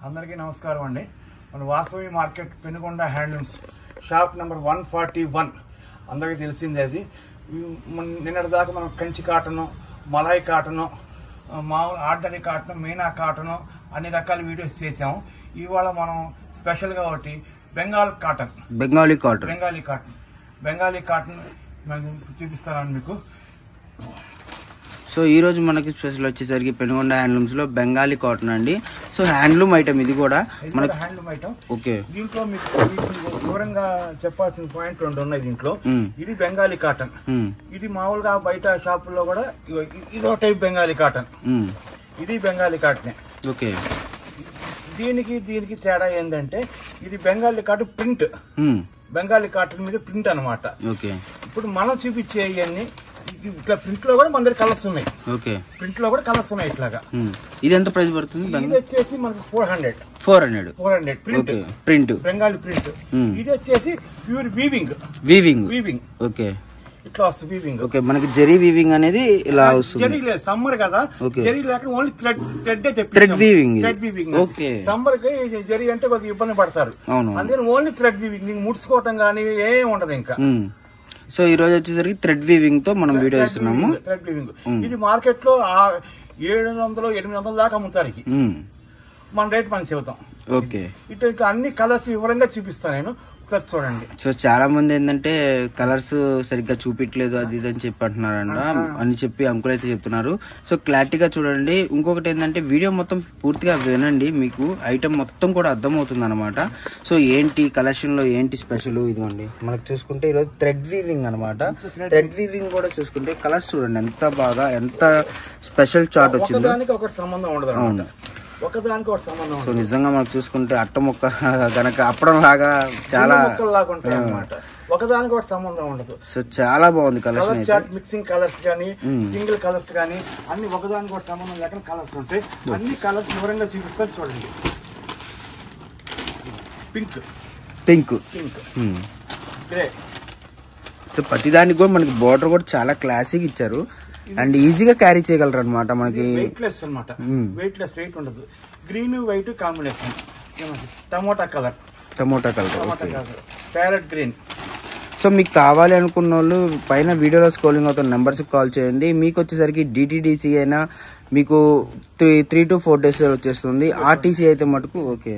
అందరికీ నమస్కారం అండి. మన Vasavi market Penugonda handlooms shop number 141 అందరికీ తెలిసిందే. అది నిన్నటి దాకా మనం కంచి కాటను, మలాయ్ కాటను, మామూలు ఆర్డినరీ కాటను, మీనా కాటను అన్ని రకాల వీడియోస్ చేసాము. ఇవాళ మనం స్పెషల్గా ఒకటి బెంగాలీ కాటన్ చూపిస్తాను మీకు. సో ఈరోజు మనకి స్పెషల్ వచ్చేసరికి పెనుగొండ హ్యాండ్లూమ్స్ లో బెంగాలీ కాటన్ అండి. సో హ్యాండ్లూమ్ ఐటమ్ ఇది కూడా మనకి హ్యాండ్లూమ్ ఐటమ్. ఓకే, దీంట్లో మీకు వివరంగా చెప్పాల్సిన పాయింట్ 2 ఉన్నాయి దీంట్లో. ఇది బెంగాలీ కాటన్. ఇది మామూలుగా బయట షాపుల్లో కూడా ఇదో టైప్ బెంగాలీ కాటన్. ఇది బెంగాలీ కాటనే. ఓకే, దీనికి తేడా ఏంటంటే ఇది Bengali cotton print, Bengali cotton మీద ప్రింట్ అనమాట. ఓకే, ఇప్పుడు మనం చూపించే ఇవన్నీ ఇట్లా ప్రింట్ లో కూడా మన దగ్గర కలర్స్ ఉన్నాయి. ఓకే, ప్రింట్ లో కూడా కలర్స్ ఉన్నాయి. ఇట్లాగా ఇది ఎంత ప్రైస్ పడుతుంది? ఇది వచ్చేసి మనకి 400 ప్రింట్, బెంగాలీ ప్రింట్. ఇది వచ్చేసి ప్యూర్ వీవింగ్. ఓకే, ఇట్లా వస్తుంది వీవింగ్. ఓకే, మనకి జరీ వీవింగ్ అనేది ఇలా వస్తుంది. జరీ లేదు, సమ్మర్ కదా, జరీ లేక only thread weaving. Okay, summer కి జరీ అంటే కొద్దిగా ఇబ్బంది పడతారు. అందుకని ఓన్లీ థ్రెడ్ వీవింగ్, ముడుచుకోవటం గానీ ఏం ఉండదు ఇంకా. సో ఈ రోజు వచ్చేసరికి థ్రెడ్ వీవింగ్ తో మనం వీడియో ఇస్తున్నాము. థ్రెడ్ వీవింగ్ ఇది మార్కెట్ లో 700-800 దాకా అమ్ముతారు. మన రేట్ మనం చెబుతాం. ఓకే, ఇట్లా అన్ని కలర్స్ వివరంగా చూపిస్తాను నేను, ఒకసారి చూడండి. సో చాలా మంది ఏంటంటే కలర్స్ సరిగ్గా చూపించలేదు అది ఇది అని చెప్పి అంటున్నారంట అని చెప్పి అంకుల్ అయితే చెప్తున్నారు. సో క్లారిటీగా చూడండి. ఇంకొకటి ఏంటంటే వీడియో మొత్తం పూర్తిగా వినండి, మీకు ఐటమ్ మొత్తం కూడా అర్థమవుతుంది అనమాట. సో ఏంటి కలెక్షన్ లో ఏంటి స్పెషల్ ఇదిగోండి. మనకు చూసుకుంటే ఈరోజు థ్రెడ్ వీవింగ్ అనమాట. థ్రెడ్ వీవింగ్ కూడా చూసుకుంటే కలర్స్ చూడండి ఎంత బాగా, ఎంత స్పెషల్ చార్ట్ వచ్చింది. ఒకటి సంబంధం ఉండదు. అవును, ఒకదానికి ఒక సంబంధం. సో నిజంగా మనకు చూసుకుంటే అట్ట మొక్క గనక అప్పడం లాగా చాలా ఉంటాయి అన్నమాట. ఒకదానికి ఒక సంబంధం ఉండదు. సో చాలా బాగుంది కలెక్షన్. మిక్సింగ్ కలర్స్ గానీ, సింగిల్ కలర్స్ గానీ అన్ని ఒకదానికి ఒక సంబంధం లేకుండా కలర్స్ ఉంటాయి. అన్ని కలర్స్ వివరంగా చూపిస్తారు చూడండి. Pink, grey. సో ప్రతిదానికి కూడా మనకి బోర్డర్ కూడా చాలా క్లాసిక్ ఇచ్చారు అండ్ ఈజీగా క్యారీ చేయగలరు అనమాట. మనకి వెయిట్లెస్ అనమాట, వెయిట్ ఉండదు. Green white combination, tomato colour, parrot green. So మీకు కావాలి అనుకున్న వాళ్ళు పైన వీడియోలో స్క్రోలింగ్ అవుతున్న నెంబర్స్కి కాల్ చేయండి. మీకు వచ్చేసరికి డిటిడిసి అయినా మీకు 3 to 4 days వచ్చేస్తుంది. ఆర్టీసీ అయితే మటుకు ఓకే.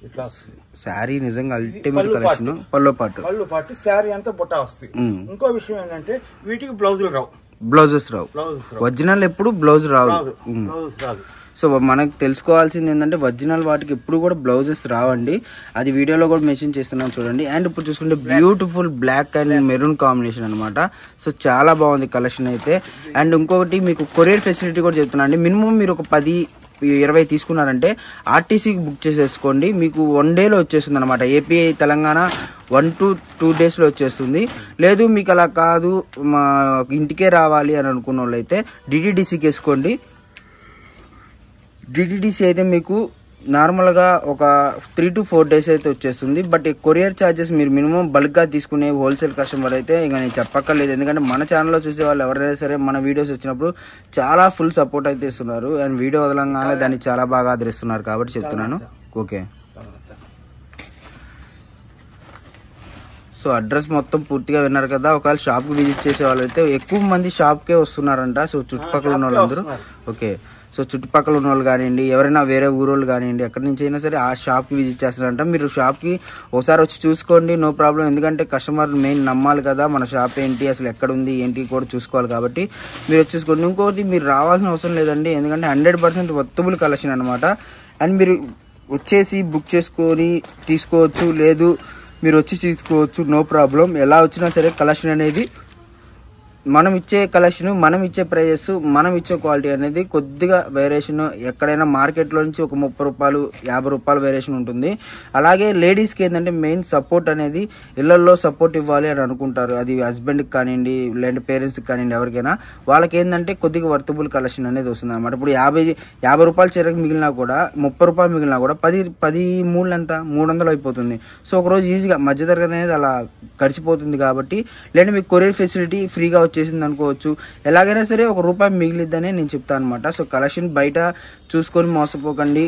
ఇట్లా శారీ నిజంగా అల్టిమేట్ కలెక్షన్. పళ్ళు పాటు శారీ అంతా బుట్ట వస్తుంది. ఇంకో విషయం ఏంటంటే వీటికి బ్లౌజెస్ రావు. ఒరిజినల్ ఎప్పుడు బ్లౌజ్ రాదు. సో మనకు తెలుసుకోవాల్సింది ఏంటంటే ఒరిజినల్ వాటికి ఎప్పుడు కూడా బ్లౌజెస్ రావండి. అది వీడియోలో కూడా మెన్షన్ చేస్తున్నాను చూడండి. అండ్ ఇప్పుడు చూసుకుంటే beautiful black and maroon combination అనమాట. సో చాలా బాగుంది కలెక్షన్ అయితే. అండ్ ఇంకొకటి మీకు కొరియర్ ఫెసిలిటీ కూడా చెప్తున్నా అండి. మినిమం మీరు ఒక 10-20 తీసుకున్నారంటే ఆర్టీసీకి బుక్ చేసేసుకోండి. మీకు 1 dayలో వచ్చేస్తుంది అనమాట. ఏపీ తెలంగాణ 1 to 2 daysలో వచ్చేస్తుంది. లేదు మీకు అలా కాదు మా ఇంటికే రావాలి అని అనుకున్న వాళ్ళు అయితే డిటిడిసికి వేసుకోండి. డిటిడిసి అయితే మీకు నార్మల్గా ఒక 3 to 4 days అయితే వచ్చేస్తుంది. బట్ కొరియర్ ఛార్జెస్ మీరు మినిమం బల్క్గా తీసుకునే హోల్సేల్ కస్టమర్ అయితే ఇక నేను చెప్పక్కర్లేదు. ఎందుకంటే మన ఛానల్లో చూసే వాళ్ళు ఎవరైనా సరే మన వీడియోస్ వచ్చినప్పుడు చాలా ఫుల్ సపోర్ట్ అయితే ఇస్తున్నారు. అండ్ వీడియో వదలంగానే దాన్ని చాలా బాగా ఆదరిస్తున్నారు కాబట్టి చెప్తున్నాను. ఓకే, సో అడ్రస్ మొత్తం పూర్తిగా విన్నారు కదా. ఒకవేళ షాప్కి విజిట్ చేసే వాళ్ళు అయితే ఎక్కువ మంది షాప్కే వస్తున్నారంట. సో చుట్టుపక్కల ఉన్న వాళ్ళందరూ ఓకే. సో చుట్టుపక్కల ఉన్న వాళ్ళు కానివ్వండి, ఎవరైనా వేరే ఊరోళ్ళు కానివ్వండి, ఎక్కడి నుంచి అయినా సరే ఆ షాప్కి విజిట్ చేస్తారంట. మీరు షాప్కి ఒకసారి వచ్చి చూసుకోండి, నో ప్రాబ్లం. ఎందుకంటే కస్టమర్ మెయిన్ నమ్మాలి కదా, మన షాప్ ఏంటి అసలు ఎక్కడ ఉంది ఏంటి కూడా చూసుకోవాలి కాబట్టి మీరు వచ్చి చూసుకోండి. ఇంకోటి మీరు రావాల్సిన అవసరం లేదండి, ఎందుకంటే 100% వర్తబుల్ కలెక్షన్ అనమాట. అండ్ మీరు వచ్చేసి బుక్ చేసుకొని తీసుకోవచ్చు, లేదు మీరు వచ్చి తీసుకోవచ్చు, నో ప్రాబ్లం. ఎలా వచ్చినా సరే కలెక్షన్ అనేది మనం ఇచ్చే కలెక్షన్, మనం ఇచ్చే ప్రైజెస్, మనం ఇచ్చే క్వాలిటీ అనేది కొద్దిగా వేరియేషన్ ఎక్కడైనా మార్కెట్లో నుంచి ఒక 30 రూపాయలు 50 రూపాయలు వేరియేషన్ ఉంటుంది. అలాగే లేడీస్కి ఏంటంటే మెయిన్ సపోర్ట్ అనేది ఇళ్లలో సపోర్ట్ ఇవ్వాలి అని అనుకుంటారు. అది హస్బెండ్కి కానివ్వండి, లేదంటే పేరెంట్స్కి కానివ్వండి, ఎవరికైనా వాళ్ళకి ఏంటంటే కొద్దిగా వర్తబుల్ కలెక్షన్ అనేది వస్తుంది అనమాట. ఇప్పుడు 50 రూపాయల చీరకు మిగిలినా కూడా 30 రూపాయలు మిగిలినా కూడా 10 ఎంత 300 అయిపోతుంది. సో ఒకరోజు ఈజీగా మధ్యతరగతి అనేది అలా గడిచిపోతుంది. కాబట్టి లేదంటే మీకు కొరియర్ ఫెసిలిటీ ఫ్రీగా వచ్చేసింది అనుకోవచ్చు. ఎలాగైనా సరే ₹1 మిగిలిద్దని నేను చెప్తాను అనమాట. సో కలెక్షన్ బయట చూసుకొని మోసపోకండి.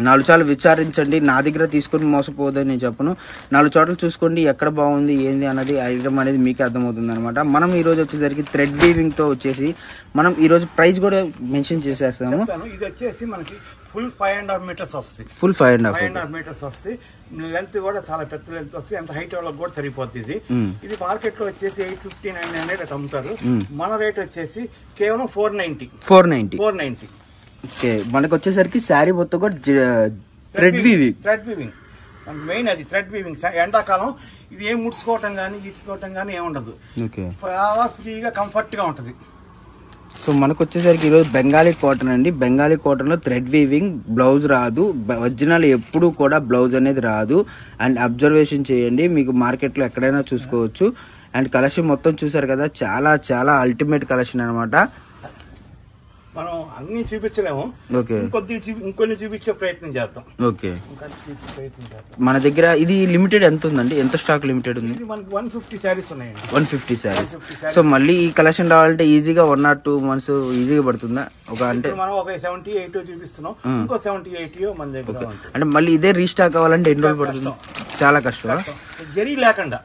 4 సార్లు విచారించండి. నా దగ్గర తీసుకొని మోసపోదని నేను చెప్పను. 4 చోట్ల చూసుకోండి ఎక్కడ బాగుంది ఏంది అన్నది ఐటమ్ అనేది మీకే అర్థమవుతుంది అనమాట. మనం ఈరోజు వచ్చేసరికి థ్రెడ్ వీవింగ్తో వచ్చేసి మనం ఈరోజు ప్రైస్ కూడా మెన్షన్ చేసేస్తాము. ఇది వచ్చేసి మనకి ఫుల్ 5.5 మీటర్స్ వస్తుంది. ఫుల్ 5.5 మీటర్స్ వస్తుంది. లెంత్ కూడా చాలా పెద్ద లెంత్ వస్తుంది. ఎంత హైట్ వాళ్ళకి కూడా సరిపోతుంది. ఇది మార్కెట్ లో వచ్చేసి 850-900 అట్లా అమ్ముతారు. మన రేట్ వచ్చేసి కేవలం 490. ఓకే, మనకు వచ్చేసరికి శారీ మొత్తం కూడా థ్రెడ్ వీవింగ్ మెయిన్ అది థ్రెడ్ వీవింగ్. ఎండాకాలం ఇది ఏం ముడుచుకోవటం కానీ గీచుకోవటం కానీ ఏముండదు. చాలా ఫ్రీగా కంఫర్ట్ గా ఉంటది. సో మనకు వచ్చేసరికి ఈరోజు బెంగాలీ కాటన్ అండి. బెంగాలీ కాటన్లో థ్రెడ్ వీవింగ్, బ్లౌజ్ రాదు. ఒరిజినల్ ఎప్పుడు కూడా బ్లౌజ్ అనేది రాదు. అండ్ అబ్జర్వేషన్ చేయండి, మీకు మార్కెట్లో ఎక్కడైనా చూసుకోవచ్చు. అండ్ కలెక్షన్ మొత్తం చూసారు కదా, చాలా చాలా అల్టిమేట్ కలెక్షన్ అనమాట. మనం అన్ని చూపించలేము. ఓకే, ఇంకొన్ని చూపించే ప్రయత్నం చేద్దాం. ఓకే, మన దగ్గర ఇది లిమిటెడ్ ఎంత ఉందండి? ఎంత స్టాక్ లిమిటెడ్ ఉంది? 150 శారీస్ ఉన్నాయండి. 150 శారీస్. సో మళ్ళీ ఈ కలెక్షన్ రావాలంటే ఈజీగా 1 or 2 months ఈజీగా పడుతుందా? అంటే మనం ఒక 70-80 చూపిస్తున్నాం, ఇంకో 70-80 మన దగ్గర. అంటే మళ్ళీ ఇదే రీస్టాక్ కావాలంటే ఎన్ని రోజులు పడుతుంది? చాలా కష్టం. జరీ లేకుండా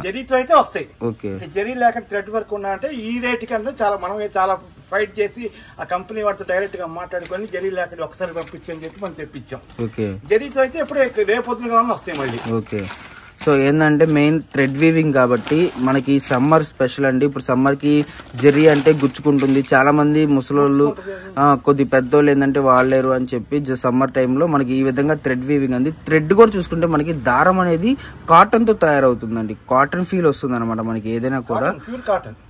జరీతో అయితే వస్తాయి. ఓకే, జరీ లేకుండా థ్రెడ్ వర్క్ ఉన్నా అంటే ఈ రేట్ కంటే చాలా మనం చాలా ఫైట్ చేసి ఆ కంపెనీ వాటితో డైరెక్ట్ గా మాట్లాడుకొని జరీ లేకుండా ఒకసారి పంపించని చెప్పి మనం తెప్పించాం. ఓకే, జరీతో అయితే ఎప్పుడే రేపొద్దుగా వస్తాయి మళ్ళీ. ఓకే, సో ఏంటంటే మెయిన్ థ్రెడ్ వీవింగ్ కాబట్టి మనకి సమ్మర్ స్పెషల్ అండి. ఇప్పుడు సమ్మర్కి జెర్రీ అంటే గుచ్చుకుంటుంది. చాలామంది ముసలోళ్ళు కొద్ది పెద్దోళ్ళు ఏంటంటే వాడలేరు అని చెప్పి సమ్మర్ టైంలో మనకి ఈ విధంగా థ్రెడ్ వీవింగ్ అండి. థ్రెడ్ కూడా చూసుకుంటే మనకి దారం అనేది కాటన్తో తయారవుతుందండి. కాటన్ ఫీల్ వస్తుంది అనమాట మనకి ఏదైనా కూడా.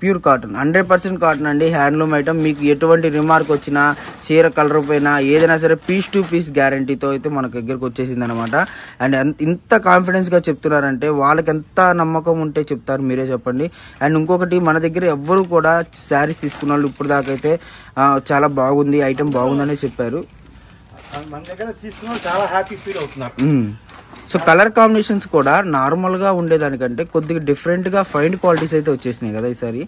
ప్యూర్ కాటన్ 100% కాటన్ అండి. Handloom item. మీకు ఎటువంటి రిమార్క్ వచ్చినా, చీర కలర్ పోయినా ఏదైనా సరే పీస్ టు పీస్ గ్యారంటీతో అయితే మన దగ్గరకు వచ్చేసింది అనమాట. అండ్ ఇంత కాన్ఫిడెన్స్గా చెప్తున్నారు అంటే వాళ్ళకి ఎంత నమ్మకం ఉంటే చెప్తారు, మీరే చెప్పండి. అండ్ ఇంకొకటి, మన దగ్గర ఎవ్వరు కూడా శారీస్ తీసుకున్న వాళ్ళు ఇప్పుడు దాకా అయితే చాలా బాగుంది, ఐటమ్ బాగుందని చెప్పారు. మన దగ్గర తీసుకున్న చాలా హ్యాపీ ఫీల్ అవుతున్నారు. సో కలర్ కాంబినేషన్స్ కూడా నార్మల్గా ఉండేదానికంటే కొద్దిగా డిఫరెంట్గా ఫైన్ క్వాలిటీస్ అయితే వచ్చేసినాయి కదా ఈసారి.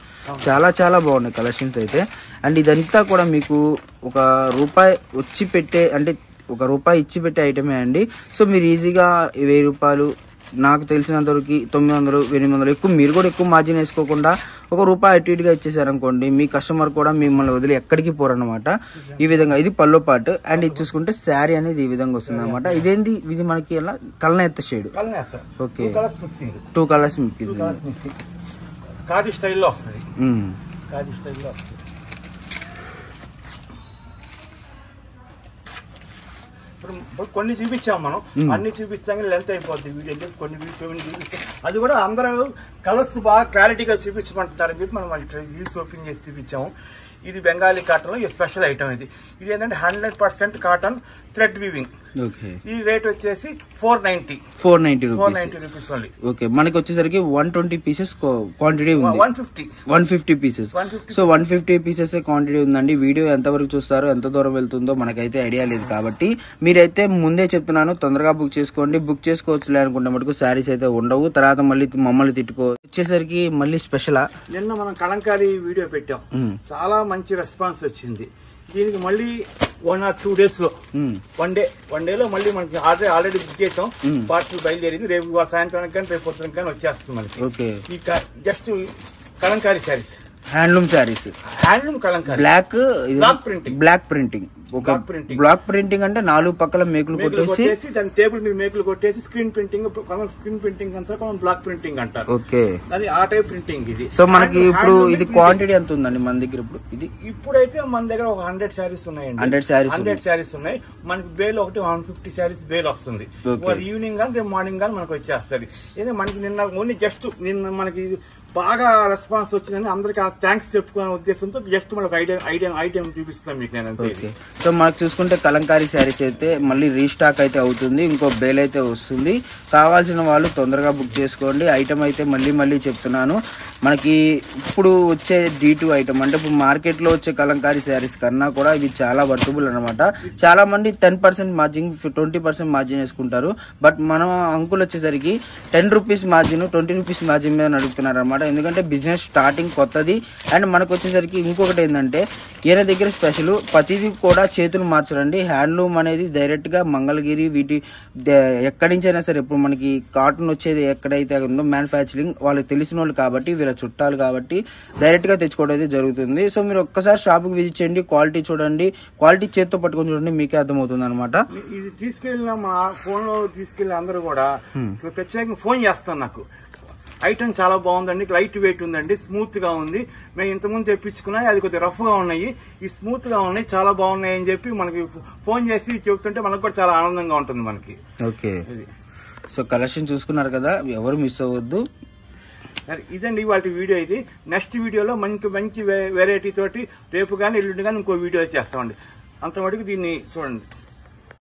చాలా చాలా బాగున్నాయి కలెక్షన్స్ అయితే. అండ్ ఇదంతా కూడా మీకు ₹1 ఇచ్చి పెట్టే ఐటమే అండి. సో మీరు ఈజీగా ₹1000 నాకు తెలిసినంతవరకు 900, 800 ఎక్కువ, మీరు కూడా ఎక్కువ మార్జిన్ వేసుకోకుండా ₹1 అటు ఇటుగా ఇచ్చేసారనుకోండి, మీ కస్టమర్ కూడా మిమ్మల్ని వదిలి ఎక్కడికి పోరనమాట. ఈ విధంగా ఇది పల్లో పార్ట్. అండ్ ఇది చూసుకుంటే శారీ అనేది ఈ విధంగా వస్తుంది అనమాట. ఇదేంది, ఇది మనకి ఎలా కలనేత shade. Okay, 2 colours mixing khadi స్టైల్లో వస్తుంది. ఇప్పుడు కొన్ని చూపించాం మనం, అన్ని చూపించాం లెంత్ అయిపోద్ది వీడియో. కొన్ని చూపిస్తాం, అది కూడా అందరూ కలర్స్ బాగా క్లారిటీగా చూపించమంటున్నారని చెప్పి మనం రీల్స్ ఓపెన్ చేసి చూపించాము. ఇది బెంగాలీ కాటన్ లో స్పెషల్ ఐటమ్. ఇది ఏంటంటే 100% కాటన్ థ్రెడ్ వీవింగ్. ఈ రేట్ వచ్చేసి 490 రూపీస్ ఓన్లీ. ఓకే, మనకి వచ్చేసరికి 120 పీసెస్ క్వాంటిటీ ఉంది. 150 పీసెస్. సో 150 పీసెస్ క్వాంటిటీ ఉందండి. వీడియో ఎంతవరకు చూస్తారో, ఎంత దూరం వెళ్తుందో మనకైతే ఐడియా లేదు కాబట్టి మీరైతే ముందే చెప్తున్నాను, తొందరగా బుక్ చేసుకోండి. బుక్ చేసుకోవచ్చులే అనుకుంటే మటుకు శారీస్ అయితే ఉండవు. తర్వాత మళ్ళీ మమ్మల్ని వచ్చేసరికి మళ్ళీ స్పెషల్. నిన్న మనం కలంకారీ వీడియో పెట్టాం, చాలా మంచి రెస్పాన్స్ వచ్చింది. దీనికి మళ్ళీ 1 or 2 days లో వన్ డేలో మళ్ళీ మనకి ఆల్రెడీ బుక్ చేసాం. పార్సల్ బయలుదేరింది. రేపు సాయంత్రానికి కానీ రేపు పొద్దున కానీ వచ్చేస్తుంది మనకి. ఈ just Kalamkari saris, handloom saris, handloom Kalamkari, block printing. Block printing అంటే 4 పక్కల మేకులు కొట్టేసి దాని టేబుల్ మీద మేకులు కొట్టేసి స్క్రీన్ ప్రింటింగ్ అంతా బ్లాక్ ప్రింటింగ్ అంటారు. ఓకే, అది ఆ టైప్ ప్రింటింగ్ ఇది. సో మనకి ఇప్పుడు ఇది క్వాంటిటీ ఎంత ఉందండి మన దగ్గర? ఇప్పుడైతే మన దగ్గర ఒక 100 శారీస్ ఉన్నాయండి. 100 శారీస్ ఉన్నాయి. మనకి బేల్ ఒకటి 150 శారీస్ బేల్ వస్తుంది. ఈవినింగ్ కానీ రేపు మార్నింగ్ కానీ మనకు వచ్చేస్తుంది. ఇది మనకి నిన్న మనకి బాగా రెస్పాన్స్ వచ్చిందని అందరికి థ్యాంక్స్ చెప్పుకునే ఉద్దేశంతో జస్ట్ మనకు ఐడియా చూపిస్తాం మీకు నేను. సో మనకు చూసుకుంటే కలంకారీ శారీస్ అయితే మళ్ళీ రీస్టాక్ అయితే అవుతుంది. ఇంకో బేల్ అయితే వస్తుంది. కావాల్సిన వాళ్ళు తొందరగా బుక్ చేసుకోండి. ఐటమ్ అయితే మళ్ళీ చెప్తున్నాను, మనకి ఇప్పుడు వచ్చే D2 ఐటమ్ అంటే ఇప్పుడు మార్కెట్లో వచ్చే కలంకారీ శారీస్ కన్నా కూడా ఇవి చాలా వర్తబుల్ అనమాట. చాలా మంది 10% మార్జిన్ 20% మార్జిన్ వేసుకుంటారు. బట్ మనం అంకుల్ వచ్చేసరికి 10 రూపీస్ మార్జిన్ 20 రూపీస్ మార్జిన్ మీద నడుపుతున్నారు అనమాట. ఎందుకంటే బిజినెస్ స్టార్టింగ్ కొత్తది. అండ్ మనకు వచ్చేసరికి ఇంకొకటి ఏంటంటే ఈయన దగ్గర స్పెషల్ ప్రతిదీ కూడా చేతులు మార్చరండి. హ్యాండ్లూమ్ అనేది డైరెక్ట్గా మంగళగిరి వీటి ఎక్కడి నుంచైనా సరే ఇప్పుడు మనకి కాటన్ వచ్చేది ఎక్కడైతే ఉందో మ్యానుఫ్యాక్చరింగ్ వాళ్ళకి తెలిసిన వాళ్ళు కాబట్టి వీళ్ళ చుట్టాలు కాబట్టి డైరెక్ట్గా తెచ్చుకోవడం అయితే జరుగుతుంది. సో మీరు ఒక్కసారి షాప్కి విజిట్ చేయండి, క్వాలిటీ చూడండి, క్వాలిటీ చేతితో పట్టుకొని చూడండి, మీకే అర్థమవుతుంది అనమాట. ఇది తీసుకెళ్ళిన మా ఫోన్లో తీసుకెళ్ళి అందరూ కూడా ప్రత్యేకంగా ఫోన్ చేస్తాను. నాకు ఐటమ్ చాలా బాగుందండి, లైట్ వెయిట్ ఉందండి, స్మూత్ గా ఉంది. మేము ఇంతకుముందు తెప్పించుకున్నాయి, అది కొద్దిగా రఫ్ గా ఉన్నాయి, ఈ స్మూత్ గా ఉన్నాయి, చాలా బాగున్నాయి అని చెప్పి మనకి ఫోన్ చేసి చెబుతుంటే మనకు కూడా చాలా ఆనందంగా ఉంటుంది మనకి. ఓకే, సో కలెక్షన్ చూసుకున్నారు కదా, ఎవరు మిస్ అవ్వద్దు. ఇదండి వాటి వీడియో. ఇది నెక్స్ట్ వీడియోలో మంచి మంచి వెరైటీ తోటి రేపు కానీ ఎల్లుండి కానీ ఇంకో వీడియో చేస్తామండి. అంతవరకు దీన్ని చూడండి.